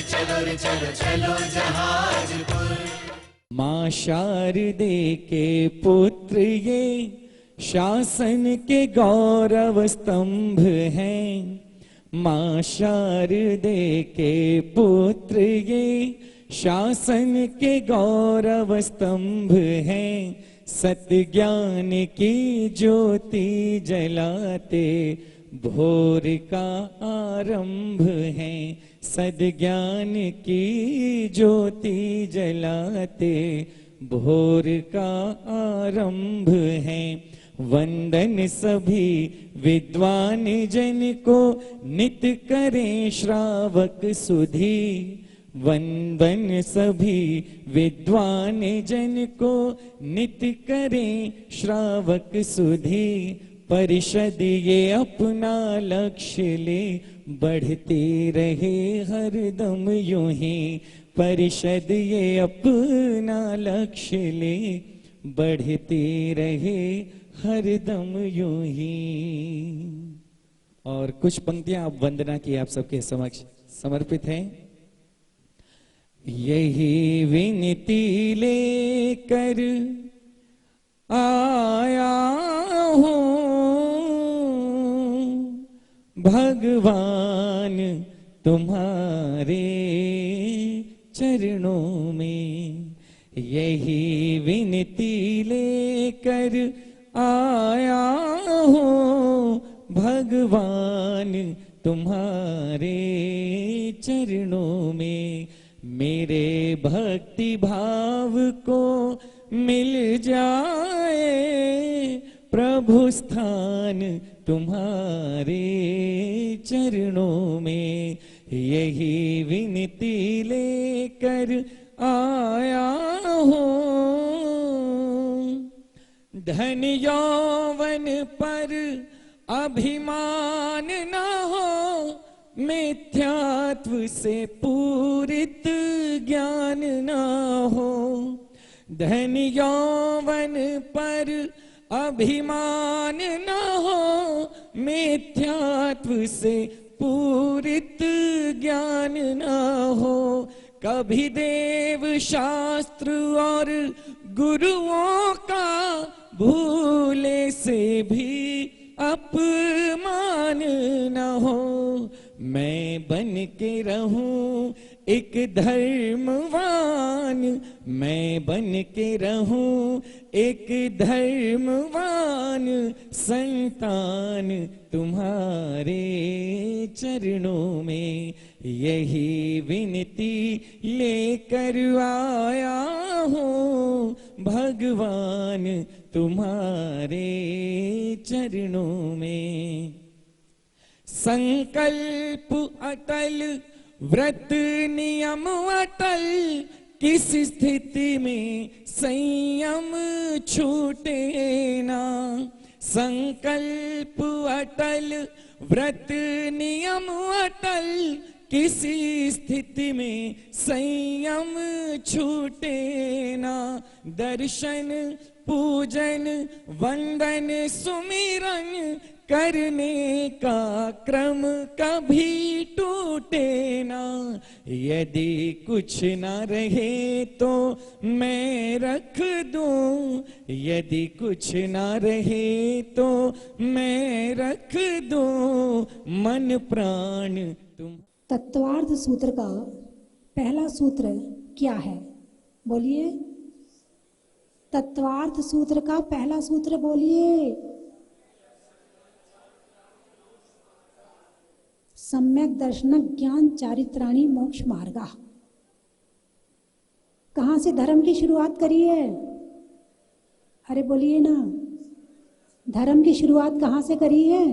चलो जहाजपुर। माँ शारदे के पुत्र ये शासन के गौरव स्तंभ हैं। माँ शारदे के पुत्र ये शासन के गौरव स्तंभ हैं। सत्य ज्ञान की ज्योति जलाते भोर का आरंभ है। सद्ज्ञान की ज्योति जलाते भोर का आरंभ है। वंदन सभी विद्वान जन को नित करें श्रावक सुधी। वंदन सभी विद्वान जन को नित करें श्रावक सुधी। परिषद ये अपना लक्ष्य ले बढ़ते रहे हरदम यूं ही। परिषद ये अपना लक्ष्य ले बढ़ते रहे हरदम यूं ही। और कुछ पंक्तियां आप वंदना की आप सबके समक्ष समर्पित हैं। यही विनती लेकर आया हूँ भगवान तुम्हारे चरणों में। यही विनती लेकर आया हूँ भगवान तुम्हारे चरणों में। मेरे भक्ति भाव को मिल जाए प्रभु स्थान तुम्हारे चरणों में। यही विनती लेकर आया हूँ। धन यौवन पर अभिमान न हो, मिथ्यात्व से पूरित ज्ञान न हो। धन यौवन पर अभिमान न हो, मिथ्यात्व से पूरित ज्ञान न हो। कभी देव शास्त्र और गुरुओं का भूले से भी अपमान न हो। मैं बन के रहूं एक धर्मवान, मैं बन के रहूं एक धर्मवान संतान तुम्हारे चरणों में। यही विनती लेकर आया हूँ भगवान तुम्हारे चरणों में। संकल्प अटल व्रत नियम अटल, किस स्थिति में संयम छूटे ना। संकल्प अटल व्रत नियम अटल, किसी स्थिति में संयम छूटे ना। दर्शन पूजन वंदन सुमिरन करने का क्रम कभी टूटे ना। यदि कुछ न रहे तो मैं रख दूं, यदि कुछ न रहे तो मैं रख दूं मन प्राण तुम। तत्वार्थ सूत्र का पहला सूत्र क्या है? बोलिए। तत्वार्थ सूत्र का पहला सूत्र बोलिए। सम्यक दर्शन ज्ञान चारित्राणि मोक्ष मार्गा। कहां से धर्म की शुरुआत करी है? अरे बोलिए ना, धर्म की शुरुआत कहां से करी है?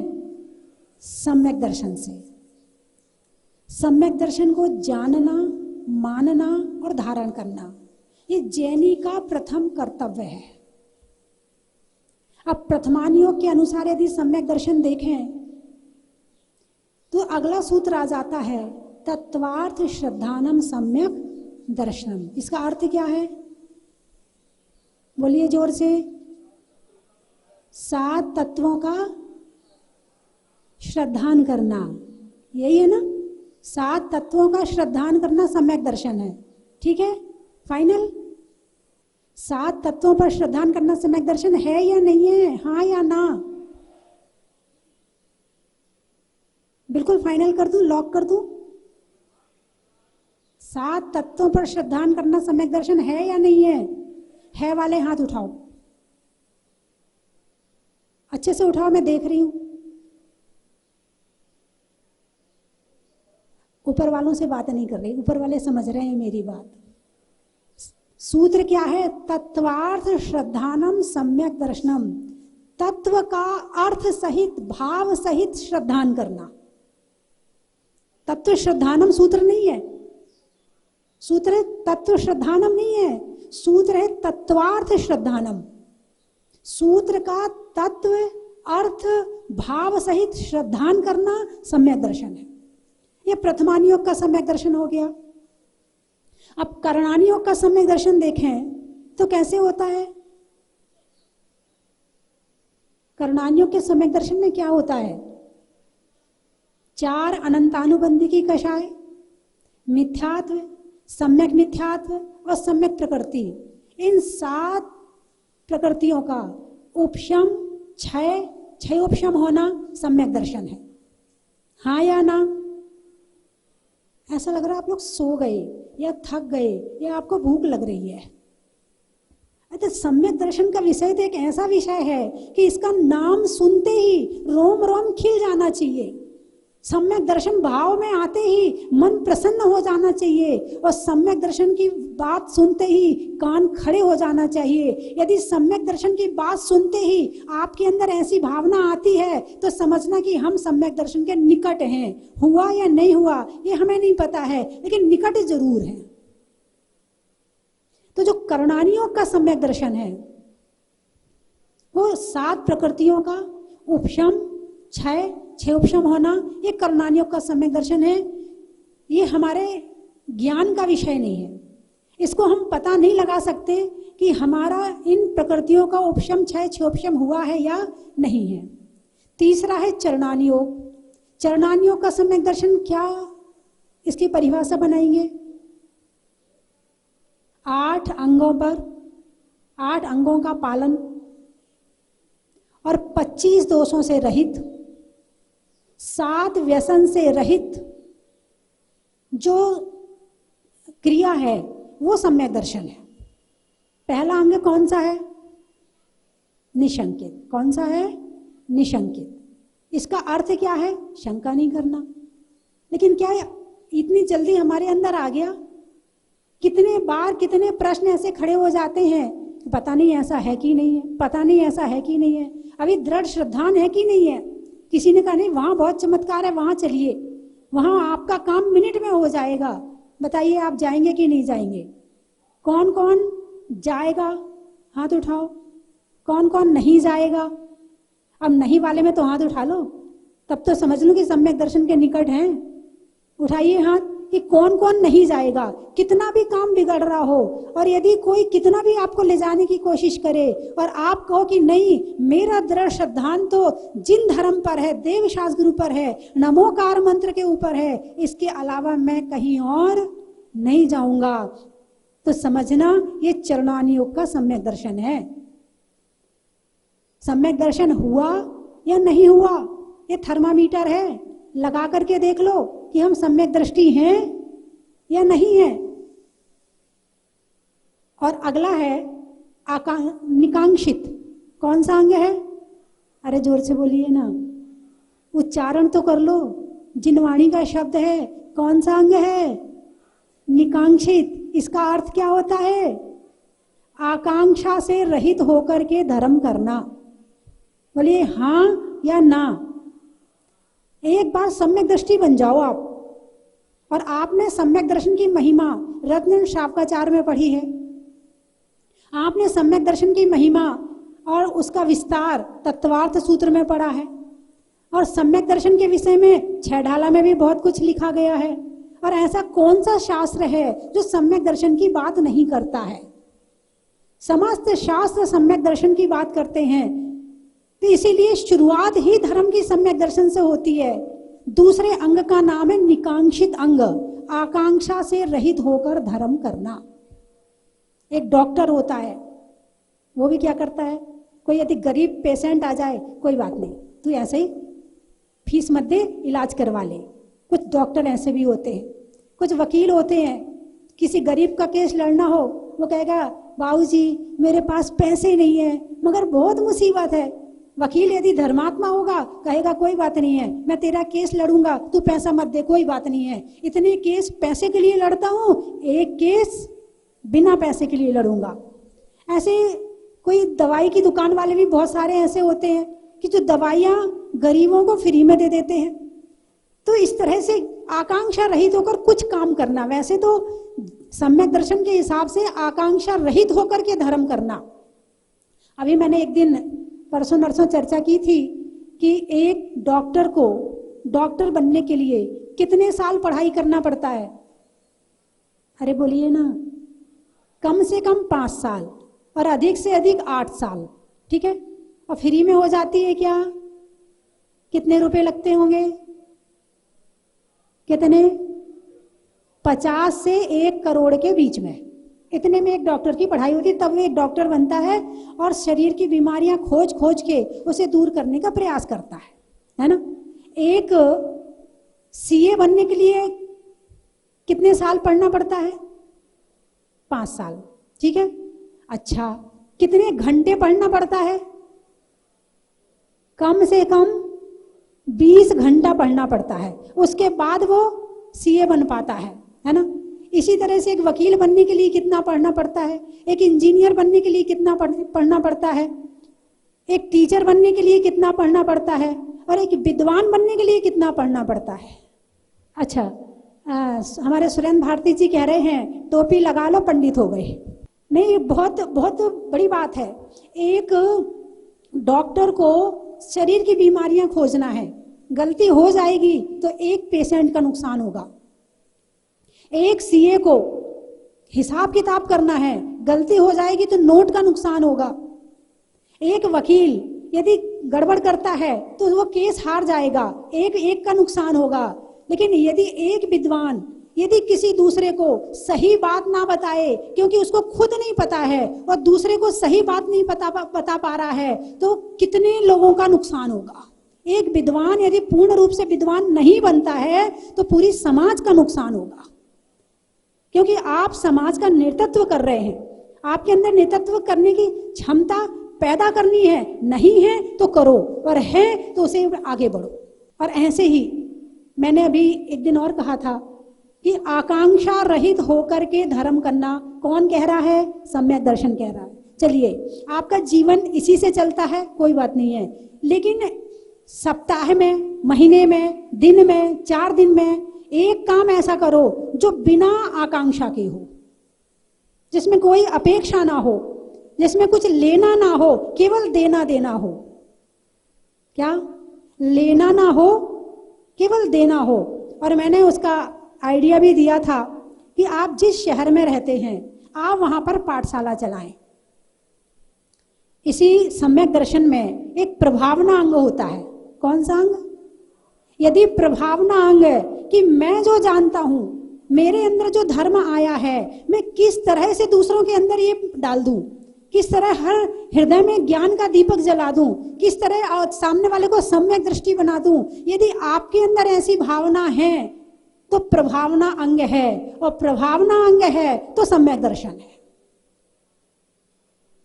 सम्यक दर्शन से। सम्यक दर्शन को जानना, मानना और धारण करना, ये जैनी का प्रथम कर्तव्य है। अब प्रथमानियों के अनुसार यदि सम्यक दर्शन देखें तो अगला सूत्र आ जाता है तत्वार्थ श्रद्धानम सम्यक दर्शनम। इसका अर्थ क्या है? बोलिए जोर से। 7 तत्वों का श्रद्धान करना, यही है ना? 7 तत्वों का श्रद्धान करना सम्यक दर्शन है। ठीक है, फाइनल। 7 तत्वों पर श्रद्धान करना सम्यक दर्शन है या नहीं है? हाँ या ना? बिल्कुल फाइनल कर दूं, लॉक कर दूं? 7 तत्वों पर श्रद्धान करना सम्यक दर्शन है या नहीं है? है वाले हाथ उठाओ, अच्छे से उठाओ, मैं देख रही हूं। ऊपर वालों से बात नहीं कर रही, ऊपर वाले समझ रहे हैं मेरी बात। सूत्र क्या है? तत्वार्थ श्रद्धानम सम्यक दर्शनम। तत्व का अर्थ सहित भाव सहित श्रद्धान करना। तत्व श्रद्धानम सूत्र नहीं है, सूत्र तत्व श्रद्धानम नहीं है, सूत्र है तत्वार्थ श्रद्धानम। सूत्र का तत्व अर्थ भाव सहित श्रद्धान करना सम्यक दर्शन है। यह प्रथमान योग का सम्यक दर्शन हो गया। अब करणानी योग का सम्यक दर्शन देखें तो कैसे होता है? करणानी योग के सम्यक दर्शन में क्या होता है? 4 अनंतानुबंधी की कषाय, मिथ्यात्व, सम्यक मिथ्यात्व और सम्यक प्रकृति, इन 7 प्रकृतियों का उपशम, क्षय उपशम होना सम्यक दर्शन है। हाँ या ना? ऐसा लग रहा है आप लोग सो गए या थक गए या आपको भूख लग रही है। तो सम्यक दर्शन का विषय तो एक ऐसा विषय है कि इसका नाम सुनते ही रोम रोम खिल जाना चाहिए। सम्यक दर्शन भाव में आते ही मन प्रसन्न हो जाना चाहिए और सम्यक दर्शन की बात सुनते ही कान खड़े हो जाना चाहिए। यदि सम्यक दर्शन की बात सुनते ही आपके अंदर ऐसी भावना आती है तो समझना कि हम सम्यक दर्शन के निकट हैं। हुआ या नहीं हुआ ये हमें नहीं पता है, लेकिन निकट जरूर है। तो जो करणानियों का सम्यक दर्शन है वो 7 प्रकृतियों का उपशम, क्षय उपशम होना, ये करणानियों का सम्यक दर्शन है। ये हमारे ज्ञान का विषय नहीं है, इसको हम पता नहीं लगा सकते कि हमारा इन प्रकृतियों का उपशम, क्षय उपशम हुआ है या नहीं है। तीसरा है चरणानियोग। चरणानियोग का सम्यक दर्शन क्या, इसकी परिभाषा बनाएंगे। 8 अंगों पर, 8 अंगों का पालन और 25 दोषों से रहित, 7 व्यसन से रहित जो क्रिया है वो सम्यक दर्शन है। पहला अंग कौन सा है? निशंकित। कौन सा है? निशंकित। इसका अर्थ क्या है? शंका नहीं करना। लेकिन क्या इतनी जल्दी हमारे अंदर आ गया? कितने बार कितने प्रश्न ऐसे खड़े हो जाते हैं, पता नहीं ऐसा है कि नहीं है, पता नहीं ऐसा है कि नहीं है, अभी दृढ़ श्रद्धान है कि नहीं है। किसी ने कहा नहीं वहां बहुत चमत्कार है, वहां चलिए, वहां आपका काम मिनट में हो जाएगा। बताइए आप जाएंगे कि नहीं जाएंगे? कौन कौन जाएगा? हाथ उठाओ। कौन कौन नहीं जाएगा? अब नहीं वाले में तो हाथ उठा लो, तब तो समझ लो कि सम्यक दर्शन के निकट हैं। उठाइए हाथ कि कौन कौन नहीं जाएगा। कितना भी काम बिगड़ रहा हो और यदि कोई कितना भी आपको ले जाने की कोशिश करे और आप कहो कि नहीं मेरा दृढ़ श्रद्धान तो जिन धर्म पर है, देव शास्त्र गुरु पर है, नमोकार मंत्र के ऊपर है, इसके अलावा मैं कहीं और नहीं जाऊंगा, तो समझना ये चरणानियोग का सम्यक दर्शन है। सम्यक दर्शन हुआ या नहीं हुआ ये थर्मामीटर है, लगा करके देख लो कि हम सम्यक दृष्टि हैं या नहीं है। और अगला है निकांक्षित। कौन सा अंग है? अरे जोर से बोलिए ना, उच्चारण तो कर लो, जिनवाणी का शब्द है। कौन सा अंग है? निकांक्षित। इसका अर्थ क्या होता है? आकांक्षा से रहित होकर के धर्म करना। बोलिए हाँ या ना। एक बार सम्यक दृष्टि बन जाओ आप। और आपने सम्यक दर्शन की महिमा रत्न शावकाचार्य में पढ़ी है, आपने सम्यक दर्शन की महिमा और उसका विस्तार तत्वार्थ सूत्र में पढ़ा है, और सम्यक दर्शन के विषय में 6 ढाला में भी बहुत कुछ लिखा गया है। और ऐसा कौन सा शास्त्र है जो सम्यक दर्शन की बात नहीं करता है? समस्त शास्त्र सम्यक दर्शन की बात करते हैं। तो इसीलिए शुरुआत ही धर्म की सम्यक दर्शन से होती है। दूसरे अंग का नाम है निकांक्षित अंग, आकांक्षा से रहित होकर धर्म करना। एक डॉक्टर होता है, वो भी क्या करता है, कोई यदि गरीब पेशेंट आ जाए, कोई बात नहीं, तू ऐसे ही फीस मत दे, इलाज करवा ले। कुछ डॉक्टर ऐसे भी होते हैं। कुछ वकील होते हैं, किसी गरीब का केस लड़ना हो, वो कहेगा बाबूजी मेरे पास पैसे नहीं है, मगर बहुत मुसीबत है। वकील यदि धर्मात्मा होगा, कहेगा कोई बात नहीं है, मैं तेरा केस लड़ूंगा, तू पैसा मत दे, कोई बात नहीं है। इतने केस पैसे के लिए लड़ता हूँ, एक केस बिना पैसे के लिए लड़ूंगा। ऐसे कोई दवाई की दुकान वाले भी बहुत सारे ऐसे होते हैं कि जो दवाइयाँ गरीबों को फ्री में दे देते हैं। तो इस तरह से आकांक्षा रहित होकर कुछ काम करना, वैसे तो सम्यक दर्शन के हिसाब से आकांक्षा रहित होकर के धर्म करना। अभी मैंने एक दिन परसों नरसों चर्चा की थी कि एक डॉक्टर को डॉक्टर बनने के लिए कितने साल पढ़ाई करना पड़ता है। अरे बोलिए ना, कम से कम 5 साल और अधिक से अधिक 8 साल, ठीक है। और फ्री में हो जाती है क्या? कितने रुपए लगते होंगे? कितने? 50 से 1 करोड़ के बीच में, इतने में एक डॉक्टर की पढ़ाई होती है। तब वो एक डॉक्टर बनता है और शरीर की बीमारियां खोज खोज के उसे दूर करने का प्रयास करता है ना। एक सीए बनने के लिए कितने साल पढ़ना पड़ता है? 5 साल, ठीक है। अच्छा, कितने घंटे पढ़ना पड़ता है? कम से कम 20 घंटा पढ़ना पड़ता है, उसके बाद वो सीए बन पाता है ना। इसी तरह से एक वकील बनने के लिए कितना पढ़ना पड़ता है, एक इंजीनियर बनने के लिए कितना पढ़ना पड़ता है, एक टीचर बनने के लिए कितना पढ़ना पड़ता है, और एक विद्वान बनने के लिए कितना पढ़ना पड़ता है। अच्छा, हमारे सुरेंद्र भारती जी कह रहे हैं टोपी लगा लो पंडित हो गए। नहीं, बहुत बहुत बड़ी बात है। एक डॉक्टर को शरीर की बीमारियां खोजना है, गलती हो जाएगी तो एक पेशेंट का नुकसान होगा। एक सीए को हिसाब किताब करना है, गलती हो जाएगी तो नोट का नुकसान होगा। एक वकील यदि गड़बड़ करता है तो वो केस हार जाएगा, एक का नुकसान होगा। लेकिन यदि एक विद्वान यदि किसी दूसरे को सही बात ना बताए, क्योंकि उसको खुद नहीं पता है और दूसरे को सही बात नहीं बता पा रहा है, तो कितने लोगों का नुकसान होगा। एक विद्वान यदि पूर्ण रूप से विद्वान नहीं बनता है तो पूरी समाज का नुकसान होगा, क्योंकि आप समाज का नेतृत्व कर रहे हैं। आपके अंदर नेतृत्व करने की क्षमता पैदा करनी है, नहीं है तो करो, और है तो उसे आगे बढ़ो। और ऐसे ही मैंने अभी एक दिन और कहा था कि आकांक्षा रहित होकर के धर्म करना कौन कह रहा है? सम्यक दर्शन कह रहा है। चलिए, आपका जीवन इसी से चलता है, कोई बात नहीं है, लेकिन सप्ताह में, महीने में, दिन में, 4 दिन में एक काम ऐसा करो जो बिना आकांक्षा के हो, जिसमें कोई अपेक्षा ना हो, जिसमें कुछ लेना ना हो, केवल देना देना हो। क्या? लेना ना हो, केवल देना हो। और मैंने उसका आइडिया भी दिया था कि आप जिस शहर में रहते हैं आप वहां पर पाठशाला चलाएं। इसी सम्यक दर्शन में एक प्रभावना अंग होता है। कौन सा अंग? यदि प्रभावना अंग है कि मैं जो जानता हूं, मेरे अंदर जो धर्म आया है, मैं किस तरह से दूसरों के अंदर ये डाल दूं, किस तरह हर हृदय में ज्ञान का दीपक जला दूं, किस तरह सामने वाले को सम्यक दृष्टि बना दूं। यदि आपके अंदर ऐसी भावना है तो प्रभावना अंग है, और प्रभावना अंग है तो सम्यक दर्शन है।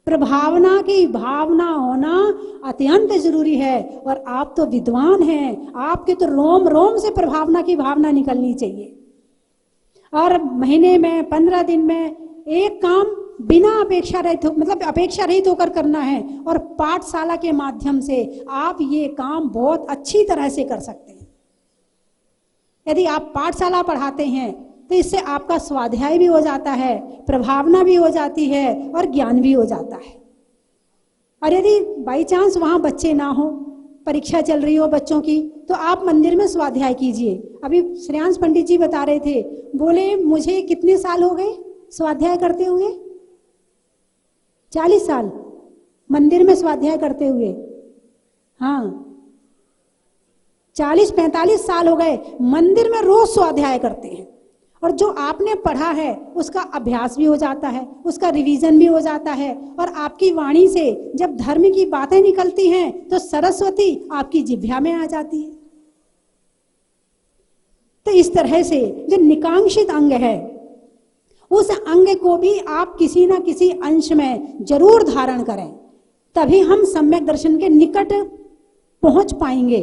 प्रभावना की भावना होना अत्यंत जरूरी है। और आप तो विद्वान हैं, आपके तो रोम रोम से प्रभावना की भावना निकलनी चाहिए। और महीने में, 15 दिन में एक काम बिना अपेक्षा रहित, मतलब अपेक्षा रहित होकर करना है। और पाठशाला के माध्यम से आप ये काम बहुत अच्छी तरह से कर सकते हैं। यदि आप पाठशाला पढ़ाते हैं तो इससे आपका स्वाध्याय भी हो जाता है, प्रभावना भी हो जाती है और ज्ञान भी हो जाता है। और यदि बाई चांस वहां बच्चे ना हो, परीक्षा चल रही हो बच्चों की, तो आप मंदिर में स्वाध्याय कीजिए। अभी श्रेयांश पंडित जी बता रहे थे, बोले मुझे कितने साल हो गए स्वाध्याय करते हुए? 40 साल मंदिर में स्वाध्याय करते हुए। हाँ, 40-45 साल हो गए, मंदिर में रोज स्वाध्याय करते हैं, और जो आपने पढ़ा है उसका अभ्यास भी हो जाता है, उसका रिवीजन भी हो जाता है, और आपकी वाणी से जब धर्म की बातें निकलती हैं तो सरस्वती आपकी जिह्वा में आ जाती है। तो इस तरह से जो निकांक्षित अंग है, उस अंग को भी आप किसी ना किसी अंश में जरूर धारण करें, तभी हम सम्यक दर्शन के निकट पहुंच पाएंगे।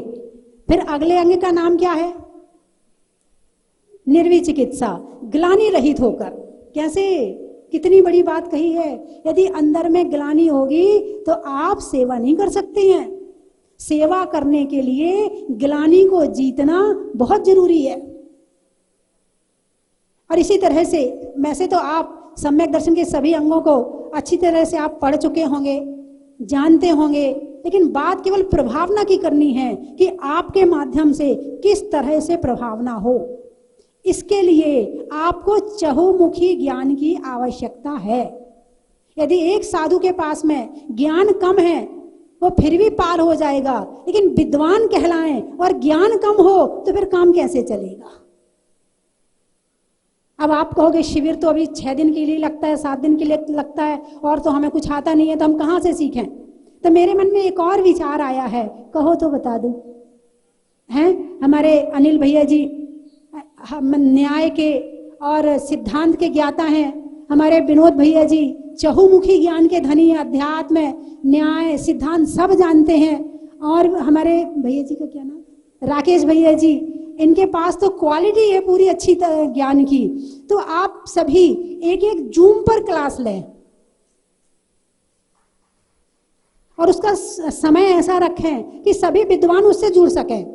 फिर अगले अंग का नाम क्या है? निर्विचिकित्सा, ग्लानि रहित होकर। कैसे? कितनी बड़ी बात कही है। यदि अंदर में ग्लानि होगी तो आप सेवा नहीं कर सकते हैं। सेवा करने के लिए ग्लानि को जीतना बहुत जरूरी है। और इसी तरह से वैसे तो आप सम्यक दर्शन के सभी अंगों को अच्छी तरह से आप पढ़ चुके होंगे, जानते होंगे, लेकिन बात केवल प्रभावना की करनी है कि आपके माध्यम से किस तरह से प्रभावना हो। इसके लिए आपको चहुमुखी ज्ञान की आवश्यकता है। यदि एक साधु के पास में ज्ञान कम है वो फिर भी पार हो जाएगा, लेकिन विद्वान कहलाएं और ज्ञान कम हो तो फिर काम कैसे चलेगा? अब आप कहोगे शिविर तो अभी 6 दिन के लिए लगता है, 7 दिन के लिए लगता है, और तो हमें कुछ आता नहीं है, तो हम कहाँ से सीखें? तो मेरे मन में एक और विचार आया है, कहो तो बता दूं। हैं हमारे अनिल भैया जी हम न्याय के और सिद्धांत के ज्ञाता हैं, हमारे विनोद भैया जी चहुमुखी ज्ञान के धनी, अध्यात्म न्याय सिद्धांत सब जानते हैं, और हमारे भैया जी का क्या नाम, राकेश भैया जी, इनके पास तो क्वालिटी है पूरी अच्छी ज्ञान की। तो आप सभी एक एक जूम पर क्लास लें और उसका समय ऐसा रखें कि सभी विद्वान उससे जुड़ सकें।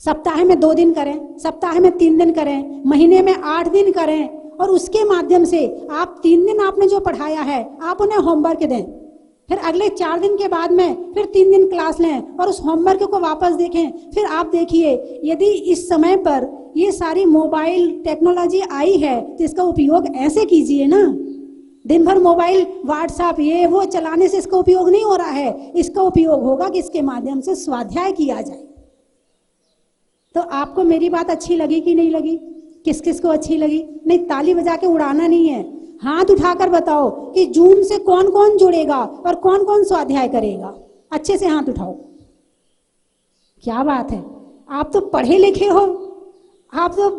सप्ताह में 2 दिन करें, सप्ताह में 3 दिन करें, महीने में 8 दिन करें, और उसके माध्यम से आप 3 दिन आपने जो पढ़ाया है आप उन्हें होमवर्क दें, फिर अगले 4 दिन के बाद में फिर 3 दिन क्लास लें और उस होमवर्क को वापस देखें। फिर आप देखिए, यदि इस समय पर ये सारी मोबाइल टेक्नोलॉजी आई है तो इसका उपयोग ऐसे कीजिए ना। दिन भर मोबाइल व्हाट्सएप ये वो चलाने से इसका उपयोग नहीं हो रहा है, इसका उपयोग होगा कि इसके माध्यम से स्वाध्याय किया जाए। तो आपको मेरी बात अच्छी लगी कि नहीं लगी? किस किस को अच्छी लगी? नहीं, ताली बजा के उड़ाना नहीं है, हाथ उठाकर बताओ कि जूम से कौन कौन जुड़ेगा और कौन कौन स्वाध्याय करेगा। अच्छे से हाथ उठाओ। क्या बात है, आप तो पढ़े लिखे हो, आप तो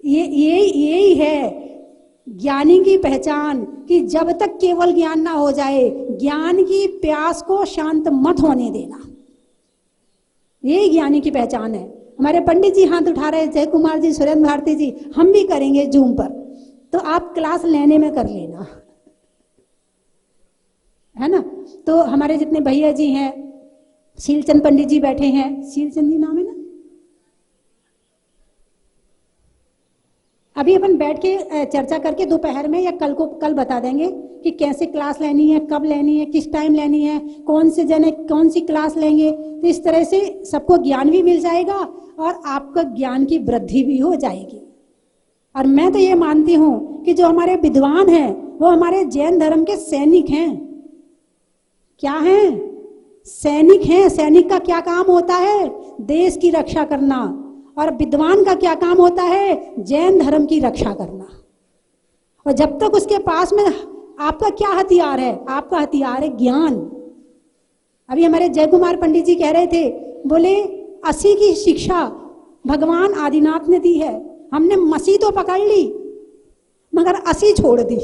यही है ज्ञानी की पहचान कि जब तक केवल ज्ञान ना हो जाए, ज्ञान की प्यास को शांत मत होने देना। यही ज्ञानी की पहचान है। हमारे पंडित जी हाथ उठा रहे, जय कुमार जी, सुरेंद्र भारती जी, हम भी करेंगे जूम पर, तो आप क्लास लेने में कर लेना, है ना। तो हमारे जितने भैया जी हैं, शीलचंद पंडित जी बैठे हैं, शीलचंद जी नाम है ना, अभी अपन बैठ के चर्चा करके दोपहर में या कल बता देंगे कि कैसे क्लास लेनी है, कब लेनी है, किस टाइम लेनी है, कौन से जने कौन सी क्लास लेंगे। तो इस तरह से सबको ज्ञान भी मिल जाएगा और आपका ज्ञान की वृद्धि भी हो जाएगी। और मैं तो ये मानती हूँ कि जो हमारे विद्वान हैं वो हमारे जैन धर्म के सैनिक हैं। क्या हैं? सैनिक हैं। सैनिक का क्या काम होता है? देश की रक्षा करना। और विद्वान का क्या काम होता है? जैन धर्म की रक्षा करना। और जब तक उसके पास में आपका क्या हथियार है? आपका हथियार है ज्ञान। अभी हमारे जय कुमार पंडित जी कह रहे थे, बोले 80 की शिक्षा भगवान आदिनाथ ने दी है, हमने मसी तो पकड़ ली मगर 80 छोड़ दी।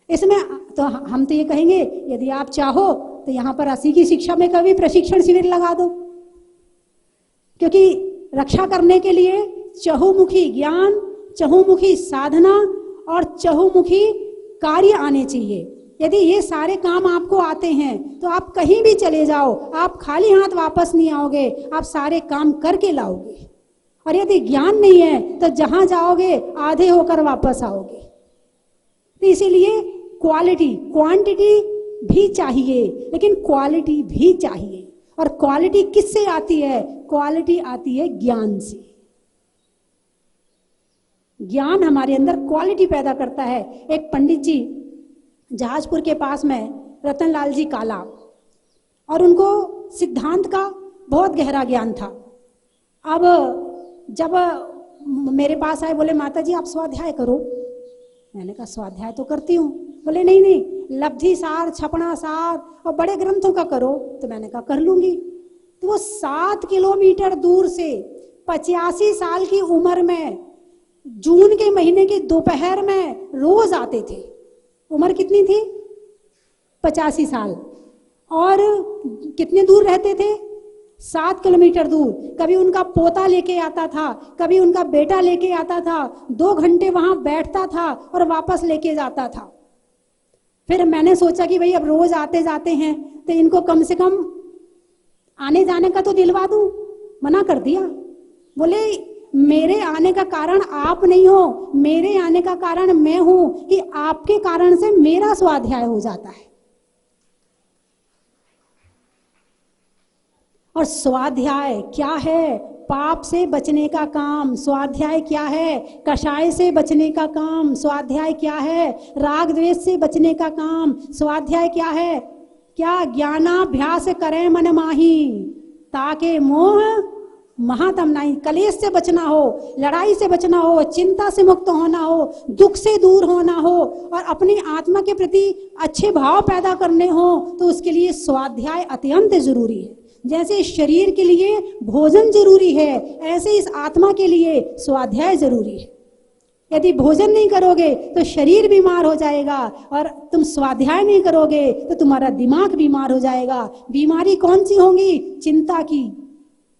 इसमें तो हम तो ये कहेंगे, यदि आप चाहो तो यहाँ पर 80 की शिक्षा में कभी प्रशिक्षण शिविर लगा दो, क्योंकि रक्षा करने के लिए चहुमुखी ज्ञान, चहुमुखी साधना और चहुमुखी कार्य आने चाहिए। यदि ये सारे काम आपको आते हैं तो आप कहीं भी चले जाओ, आप खाली हाथ वापस नहीं आओगे, आप सारे काम करके लाओगे। और यदि ज्ञान नहीं है तो जहां जाओगे आधे होकर वापस आओगे। तो इसीलिए क्वालिटी, क्वांटिटी भी चाहिए लेकिन क्वालिटी भी चाहिए। और क्वालिटी किससे आती है? क्वालिटी आती है ज्ञान से। ज्ञान हमारे अंदर क्वालिटी पैदा करता है। एक पंडित जी जहाजपुर के पास में रतनलाल जी काला, और उनको सिद्धांत का बहुत गहरा ज्ञान था। अब जब मेरे पास आए, बोले माता जी आप स्वाध्याय करो। मैंने कहा स्वाध्याय तो करती हूँ। बोले नहीं नहीं, लब्धि सार, छपड़ा सार और बड़े ग्रंथों का करो। तो मैंने कहा कर लूंगी। तो वो 7 किलोमीटर दूर से 85 साल की उम्र में जून के महीने की दोपहर में रोज आते थे। उम्र कितनी थी? 85 साल। और कितने दूर रहते थे? 7 किलोमीटर दूर। कभी उनका पोता लेके आता था, कभी उनका बेटा लेके आता था, 2 घंटे वहां बैठता था और वापस लेके जाता था। फिर मैंने सोचा कि भाई अब रोज आते जाते हैं तो इनको कम से कम आने जाने का तो दिलवा दूं। मना कर दिया। बोले मेरे आने का कारण आप नहीं हो, मेरे आने का कारण मैं हूं कि आपके कारण से मेरा स्वाध्याय हो जाता है। और स्वाध्याय क्या है? पाप से बचने का काम। स्वाध्याय क्या है? कषाय से बचने का काम। स्वाध्याय क्या है? राग द्वेष से बचने का काम। स्वाध्याय क्या है? क्या? ज्ञानाभ्यास करें मन माही, ताके मोह महातम नहीं। कलेश से बचना हो, लड़ाई से बचना हो, चिंता से मुक्त होना हो, दुख से दूर होना हो और अपनी आत्मा के प्रति अच्छे भाव पैदा करने हो, तो उसके लिए स्वाध्याय अत्यंत जरूरी है। जैसे शरीर के लिए भोजन जरूरी है, ऐसे इस आत्मा के लिए स्वाध्याय जरूरी है। यदि भोजन नहीं करोगे तो शरीर बीमार हो जाएगा, और तुम स्वाध्याय नहीं करोगे तो तुम्हारा दिमाग बीमार हो जाएगा। बीमारी कौन सी होगी? चिंता की,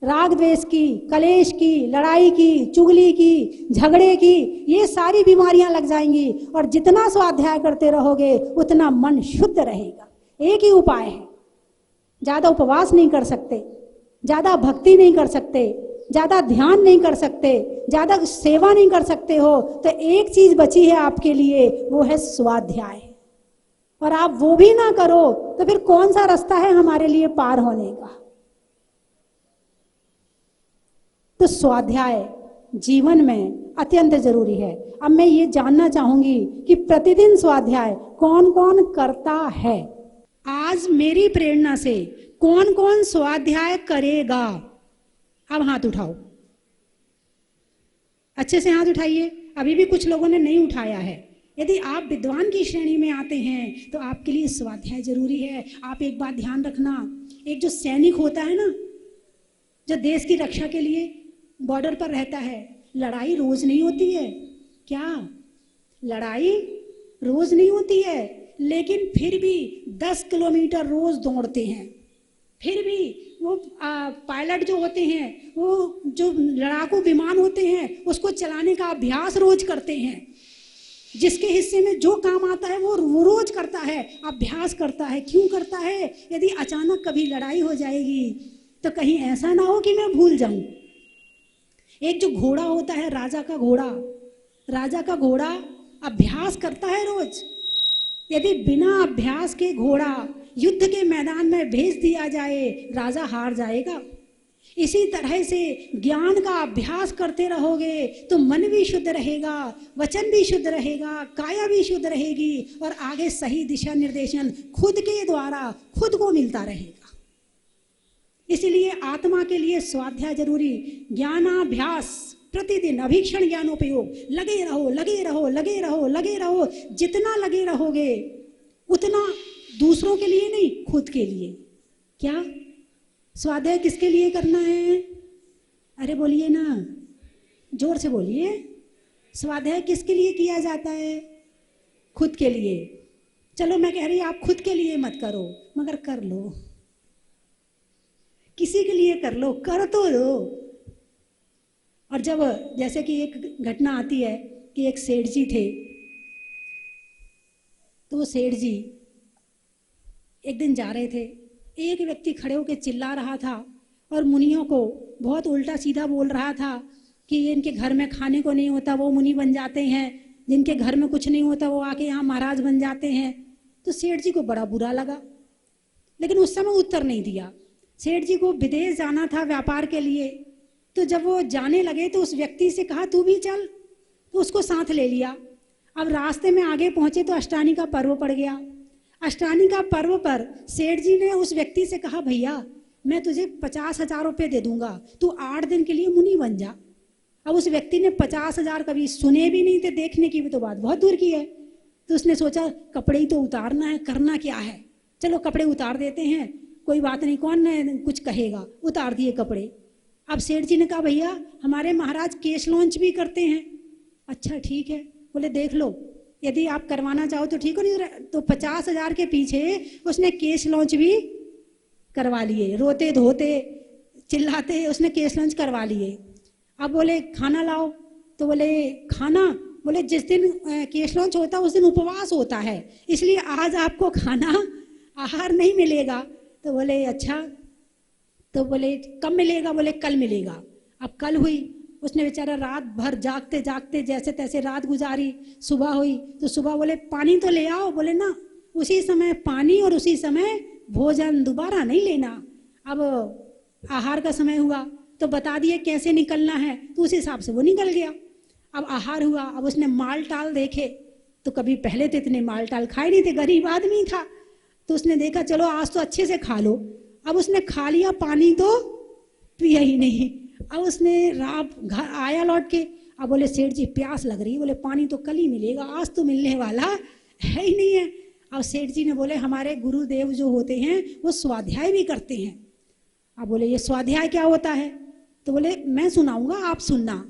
राग द्वेष की, कलेश की, लड़ाई की, चुगली की, झगड़े की, ये सारी बीमारियां लग जाएंगी। और जितना स्वाध्याय करते रहोगे उतना मन शुद्ध रहेगा। एक ही उपाय है, ज्यादा उपवास नहीं कर सकते, ज्यादा भक्ति नहीं कर सकते, ज्यादा ध्यान नहीं कर सकते, ज्यादा सेवा नहीं कर सकते हो, तो एक चीज बची है आपके लिए, वो है स्वाध्याय। और आप वो भी ना करो तो फिर कौन सा रास्ता है हमारे लिए पार होने का? तो स्वाध्याय जीवन में अत्यंत जरूरी है। अब मैं ये जानना चाहूंगी कि प्रतिदिन स्वाध्याय कौन कौन करता है? आज मेरी प्रेरणा से कौन कौन स्वाध्याय करेगा? अब हाथ उठाओ, अच्छे से हाथ उठाइए। अभी भी कुछ लोगों ने नहीं उठाया है। यदि आप विद्वान की श्रेणी में आते हैं तो आपके लिए स्वाध्याय जरूरी है। आप एक बात ध्यान रखना, एक जो सैनिक होता है ना, जो देश की रक्षा के लिए बॉर्डर पर रहता है, लड़ाई रोज नहीं होती है। क्या? लड़ाई रोज नहीं होती है, लेकिन फिर भी 10 किलोमीटर रोज दौड़ते हैं। फिर भी वो पायलट जो होते हैं, वो जो लड़ाकू विमान होते हैं, उसको चलाने का अभ्यास रोज करते हैं। जिसके हिस्से में जो काम आता है वो रोज करता है, अभ्यास करता है। क्यों करता है? यदि अचानक कभी लड़ाई हो जाएगी तो कहीं ऐसा ना हो कि मैं भूल जाऊं। एक जो घोड़ा होता है, राजा का घोड़ा, राजा का घोड़ा अभ्यास करता है रोज। यदि बिना अभ्यास के घोड़ा युद्ध के मैदान में भेज दिया जाए, राजा हार जाएगा। इसी तरह से ज्ञान का अभ्यास करते रहोगे तो मन भी शुद्ध रहेगा, वचन भी शुद्ध रहेगा, काया भी शुद्ध रहेगी, और आगे सही दिशा निर्देशन खुद के द्वारा खुद को मिलता रहेगा। इसलिए आत्मा के लिए स्वाध्याय जरूरी। ज्ञानाभ्यास प्रतिदिन, अभीक्षण ज्ञानोपयोग, लगे रहो लगे रहो लगे रहो लगे रहो। जितना लगे रहोगे उतना दूसरों के लिए नहीं, खुद के लिए। क्या? स्वाध्याय किसके लिए करना है? अरे बोलिए ना, जोर से बोलिए। स्वाध्याय किसके लिए किया जाता है? खुद के लिए। चलो मैं कह रही आप खुद के लिए मत करो, मगर कर लो, किसी के लिए कर लो, कर तो दो। और जब जैसे कि एक घटना आती है कि एक सेठ जी थे, तो वो सेठ जी एक दिन जा रहे थे, एक व्यक्ति खड़े होकर चिल्ला रहा था और मुनियों को बहुत उल्टा सीधा बोल रहा था कि इनके घर में खाने को नहीं होता वो मुनि बन जाते हैं, जिनके घर में कुछ नहीं होता वो आके यहाँ महाराज बन जाते हैं। तो सेठ जी को बड़ा बुरा लगा, लेकिन उस समय उत्तर नहीं दिया। सेठ जी को विदेश जाना था व्यापार के लिए, तो जब वो जाने लगे तो उस व्यक्ति से कहा तू भी चल, तो उसको साथ ले लिया। अब रास्ते में आगे पहुंचे तो अष्टानी का पर्व पड़ गया। अष्टानी का पर्व पर सेठ जी ने उस व्यक्ति से कहा भैया मैं तुझे 50,000 रुपये दे दूंगा, तू 8 दिन के लिए मुनि बन जा। अब उस व्यक्ति ने 50,000 कभी सुने भी नहीं थे, देखने की भी तो बात बहुत दूर की है। तो उसने सोचा कपड़े ही तो उतारना है, करना क्या है, चलो कपड़े उतार देते हैं, कोई बात नहीं, कौन कुछ कहेगा। उतार दिए कपड़े। अब सेठ जी ने कहा भैया हमारे महाराज केश लॉन्च भी करते हैं। अच्छा ठीक है, बोले देख लो यदि आप करवाना चाहो तो ठीक हो, नहीं तो 50,000 के पीछे उसने केश लॉन्च भी करवा लिए। रोते धोते चिल्लाते उसने केश लॉन्च करवा लिए। अब बोले खाना लाओ, तो बोले खाना, बोले जिस दिन केश लॉन्च होता है उस दिन उपवास होता है, इसलिए आज आपको खाना आहार नहीं मिलेगा। तो बोले अच्छा, तो बोले कब मिलेगा, बोले कल मिलेगा। अब कल हुई, उसने बेचारा रात भर जागते जागते जैसे तैसे रात गुजारी। सुबह हुई तो सुबह बोले पानी तो ले आओ, बोले ना उसी समय पानी और उसी समय भोजन, दोबारा नहीं लेना। अब आहार का समय हुआ तो बता दिए कैसे निकलना है, तो उस हिसाब से वो निकल गया। अब आहार हुआ, अब उसने माल टाल देखे, तो कभी पहले तो इतने माल टाल खाए नहीं थे, गरीब आदमी था, तो उसने देखा चलो आज तो अच्छे से खा लो। अब उसने खा लिया, पानी तो पिया ही नहीं। अब उसने रात घर आया लौट के, अब बोले सेठ जी प्यास लग रही, बोले पानी तो कल ही मिलेगा, आज तो मिलने वाला है ही नहीं है। अब सेठ जी ने बोले हमारे गुरुदेव जो होते हैं वो स्वाध्याय भी करते हैं। अब बोले ये स्वाध्याय क्या होता है, तो बोले मैं सुनाऊंगा आप सुनना।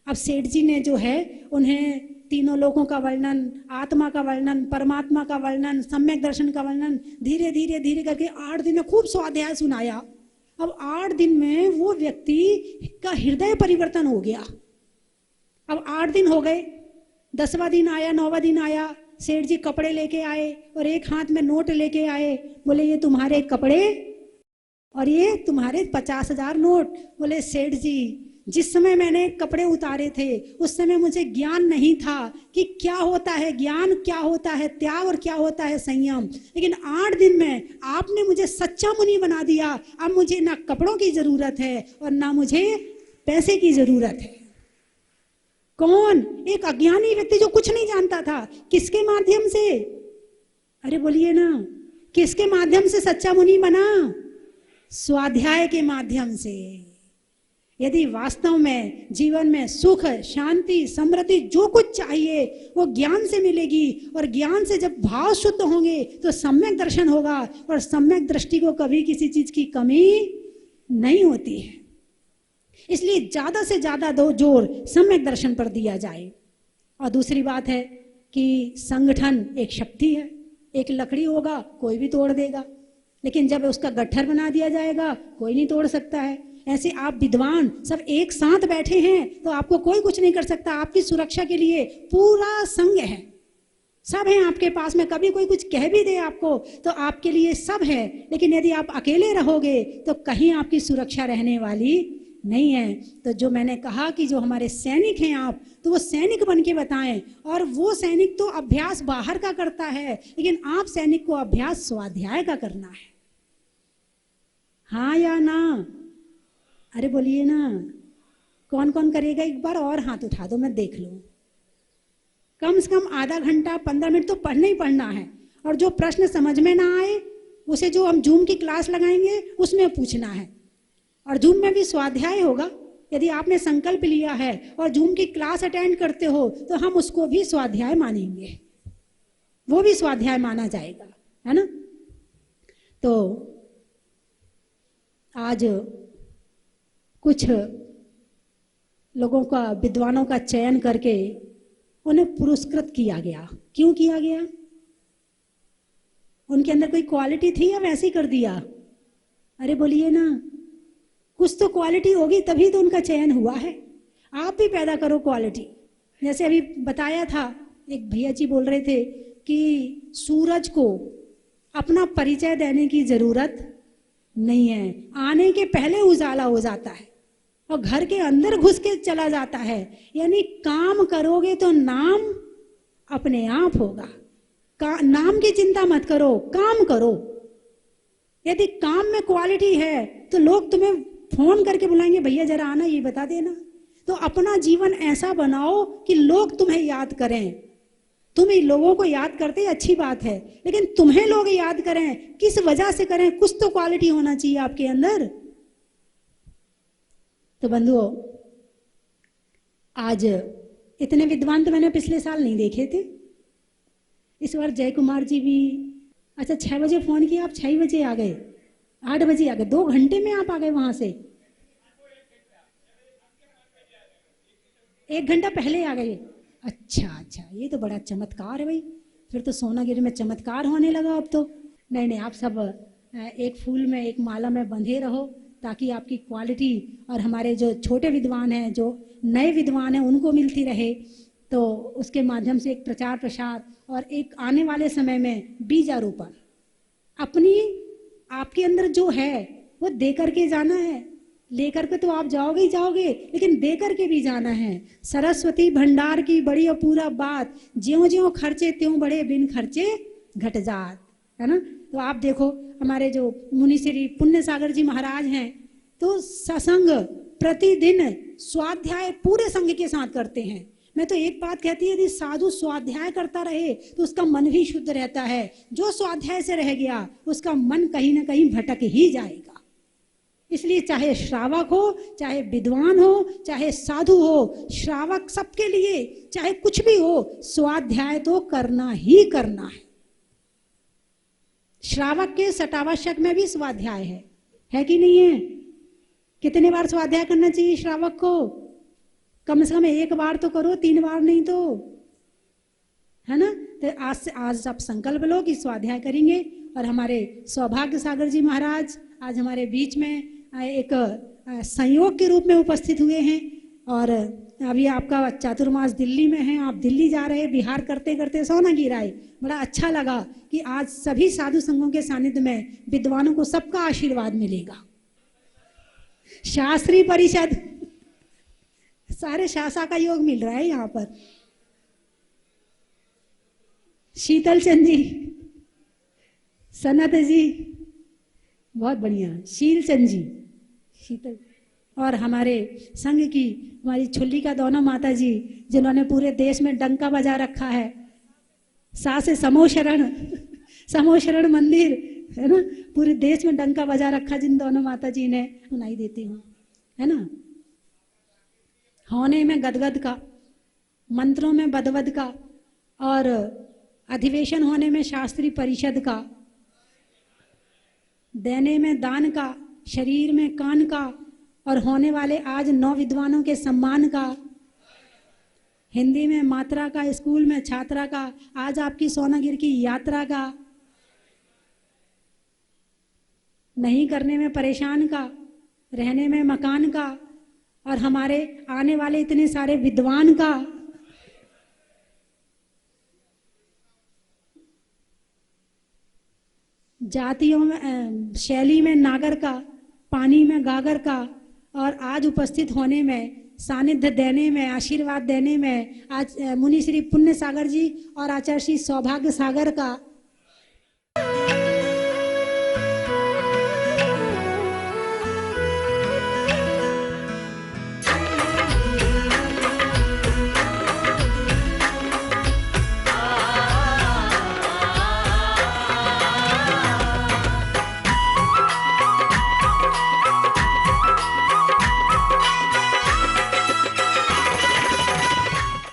अब सेठ जी ने जो है उन्हें तीनों लोगों का वर्णन, आत्मा का वर्णन, परमात्मा का वर्णन, सम्यक दर्शन का वर्णन धीरे धीरे धीरे करके 8 दिन में खूब स्वाध्याय सुनाया। अब 8 दिन में वो व्यक्ति का हृदय परिवर्तन हो गया। अब 8 दिन हो गए, 10वां दिन आया, 9वां दिन आया, सेठ जी कपड़े लेके आए और एक हाथ में नोट लेके आए। बोले ये तुम्हारे कपड़े और ये तुम्हारे 50,000 नोट। बोले सेठ जी जिस समय मैंने कपड़े उतारे थे उस समय मुझे ज्ञान नहीं था कि क्या होता है ज्ञान, क्या होता है त्याग और क्या होता है संयम, लेकिन 8 दिन में आपने मुझे सच्चा मुनि बना दिया। अब मुझे ना कपड़ों की जरूरत है और ना मुझे पैसे की जरूरत है। कौन? एक अज्ञानी व्यक्ति जो कुछ नहीं जानता था। किसके माध्यम से? अरे बोलिए ना, किसके माध्यम से सच्चा मुनि बना? स्वाध्याय के माध्यम से। यदि वास्तव में जीवन में सुख, शांति, समृद्धि जो कुछ चाहिए वो ज्ञान से मिलेगी, और ज्ञान से जब भाव शुद्ध होंगे तो सम्यक दर्शन होगा, और सम्यक दृष्टि को कभी किसी चीज की कमी नहीं होती है। इसलिए ज्यादा से ज्यादा जोर सम्यक दर्शन पर दिया जाए। और दूसरी बात है कि संगठन एक शक्ति है। एक लकड़ी होगा कोई भी तोड़ देगा, लेकिन जब उसका गट्ठर बना दिया जाएगा कोई नहीं तोड़ सकता है। ऐसे आप विद्वान सब एक साथ बैठे हैं तो आपको कोई कुछ नहीं कर सकता। आपकी सुरक्षा के लिए पूरा संघ है, सब है आपके पास में। कभी कोई कुछ कह भी दे आपको तो आपके लिए सब है, लेकिन यदि आप अकेले रहोगे तो कहीं आपकी सुरक्षा रहने वाली नहीं है। तो जो मैंने कहा कि जो हमारे सैनिक हैं आप, तो वो सैनिक बन के बताएं। और वो सैनिक तो अभ्यास बाहर का करता है, लेकिन आप सैनिक को अभ्यास स्वाध्याय का करना है। हाँ या ना? अरे बोलिए ना, कौन कौन करेगा? एक बार और हाथ उठा दो, मैं देख लूं। कम से कम आधा घंटा 15 मिनट तो पढ़ना ही पढ़ना है। और जो प्रश्न समझ में ना आए उसे जो हम जूम की क्लास लगाएंगे उसमें पूछना है। और जूम में भी स्वाध्याय होगा। यदि आपने संकल्प लिया है और जूम की क्लास अटेंड करते हो तो हम उसको भी स्वाध्याय मानेंगे, वो भी स्वाध्याय माना जाएगा, है ना? तो आज कुछ लोगों का, विद्वानों का चयन करके उन्हें पुरस्कृत किया गया। क्यों किया गया? उनके अंदर कोई क्वालिटी थी या वैसे ही कर दिया? अरे बोलिए ना, कुछ तो क्वालिटी होगी तभी तो उनका चयन हुआ है। आप भी पैदा करो क्वालिटी। जैसे अभी बताया था, एक भैया जी बोल रहे थे कि सूरज को अपना परिचय देने की जरूरत नहीं है, आने के पहले उजाला हो जाता है और घर के अंदर घुस के चला जाता है। यानी काम करोगे तो नाम अपने आप होगा। नाम की चिंता मत करो, काम करो। यदि काम में क्वालिटी है तो लोग तुम्हें फोन करके बुलाएंगे, भैया जरा आना, ये बता देना। तो अपना जीवन ऐसा बनाओ कि लोग तुम्हें याद करें, तुम इन लोगों को याद करते अच्छी बात है, लेकिन तुम्हें लोग याद करें किस वजह से करें, कुछ तो क्वालिटी होना चाहिए आपके अंदर। तो बंधुओं, आज इतने विद्वान तो मैंने पिछले साल नहीं देखे थे। इस बार जय कुमार जी भी, अच्छा 6 बजे फोन किया, आप 6 बजे आ गए, 8 बजे आ गए, 2 घंटे में आप आ गए वहां से, 1 घंटा पहले आ गए। अच्छा, ये तो बड़ा चमत्कार है भाई, फिर तो सोनागिरी में चमत्कार होने लगा अब तो। नहीं, आप सब एक फूल में एक माला में बंधे रहो, ताकि आपकी क्वालिटी और हमारे जो छोटे विद्वान हैं, जो नए विद्वान हैं, उनको मिलती रहे। तो उसके माध्यम से एक प्रचार प्रसार और एक आने वाले समय में बीजारोपण, अपनी आपके अंदर जो है वो दे करके जाना है। लेकर के तो आप जाओगे ही जाओगे, लेकिन दे करके भी जाना है। सरस्वती भंडार की बड़ी और पूरा बात, ज्यों ज्यों खर्चे त्यों बड़े, बिन खर्चे घट जात, है ना। तो आप देखो हमारे जो मुनि श्री पुण्य सागर जी महाराज हैं, तो सत्संग प्रतिदिन स्वाध्याय पूरे संघ के साथ करते हैं। मैं तो एक बात कहती है, यदि साधु स्वाध्याय करता रहे तो उसका मन भी शुद्ध रहता है। जो स्वाध्याय से रह गया उसका मन कहीं ना कहीं भटक ही जाएगा। इसलिए चाहे श्रावक हो, चाहे विद्वान हो, चाहे साधु हो, श्रावक सबके लिए चाहे कुछ भी हो, स्वाध्याय तो करना ही करना है। श्रावक के सटावश्यक में भी स्वाध्याय है कि नहीं है? कितने बार स्वाध्याय करना चाहिए श्रावक को? कम से कम 1 बार तो करो, 3 बार नहीं तो, है ना। तो आज आप संकल्प लो कि स्वाध्याय करेंगे। और हमारे सौभाग्य सागर जी महाराज आज हमारे बीच में एक संयोग के रूप में उपस्थित हुए हैं। और अभी आपका चातुर्मास दिल्ली में है, आप दिल्ली जा रहे, बिहार करते करते सोनागिर आए। बड़ा अच्छा लगा कि आज सभी साधु संघों के सानिध्य में विद्वानों को सबका आशीर्वाद मिलेगा। शास्त्री परिषद, सारे शासा का योग मिल रहा है यहाँ पर। शीतल चंद जी, सनत जी, बहुत बढ़िया, शील चंद जी, शीतल, और हमारे संघ की हमारी छुल्ली का दोनों माता जी, जिन्होंने पूरे देश में डंका बजा रखा है। सासे समोशरण मंदिर, है ना, पूरे देश में डंका बजा रखा जिन दोनों माता जी ने, सुनाई देती हूँ, है ना। होने में गदगद का, मंत्रों में बदवद का, और अधिवेशन होने में शास्त्री परिषद का, देने में दान का, शरीर में कान का, और होने वाले आज 9 विद्वानों के सम्मान का, हिंदी में मात्रा का, स्कूल में छात्रा का, आज आपकी सोनागिर की यात्रा का, नहीं करने में परेशान का, रहने में मकान का, और हमारे आने वाले इतने सारे विद्वान का। जातियों में, शैली में नागर का, पानी में गागर का, और आज उपस्थित होने में, सानिध्य देने में, आशीर्वाद देने में आज मुनि श्री पुण्य सागर जी और आचार्य श्री सौभाग्य सागर का।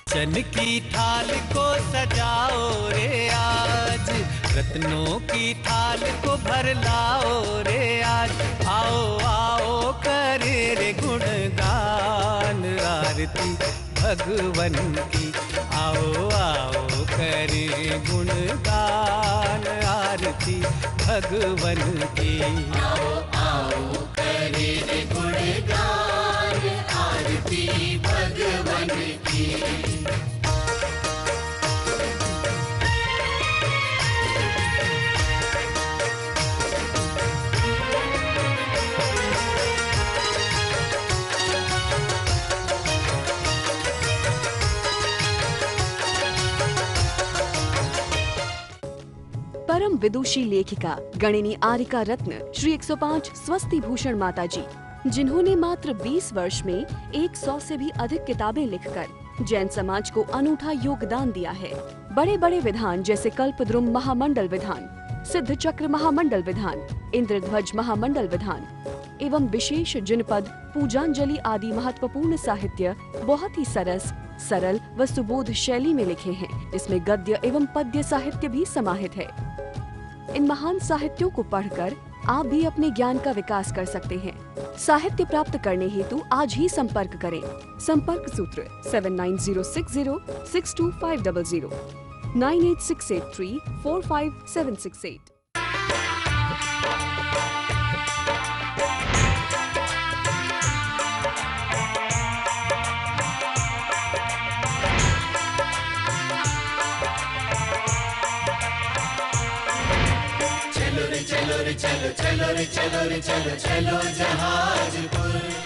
चन की थाल को सजाओ रे आज, रत्नों की थाल को भर लाओ रे आज। आओ आओ करे रे गुणगान आरती भगवन की, आओ आओ करे गुणगान आरती भगवन की। आओ आओ करे रे गुणगान आरती भगवन की। परम विदुषी लेखिका गणिनी आरिका रत्न श्री 105 स्वस्ति भूषण माता जी, जिन्होंने मात्र 20 वर्ष में 100 से भी अधिक किताबें लिखकर जैन समाज को अनूठा योगदान दिया है, बड़े बड़े विधान जैसे कल्पद्रुम महामंडल विधान, सिद्ध चक्र महामंडल विधान, इंद्रध्वज महामंडल विधान एवं विशेष जिनपद, पूजांजलि आदि महत्वपूर्ण साहित्य बहुत ही सरस, सरल व सुबोध शैली में लिखे हैं, जिसमें गद्य एवं पद्य साहित्य भी समाहित है। इन महान साहित्यों को पढ़कर आप भी अपने ज्ञान का विकास कर सकते हैं। साहित्य प्राप्त करने हेतु आज ही संपर्क करें। संपर्क सूत्र 7906062500 9868345768। चलो रे चलो रे चलो, चलो रे चलो रे चलो, चलो जहाजपुर।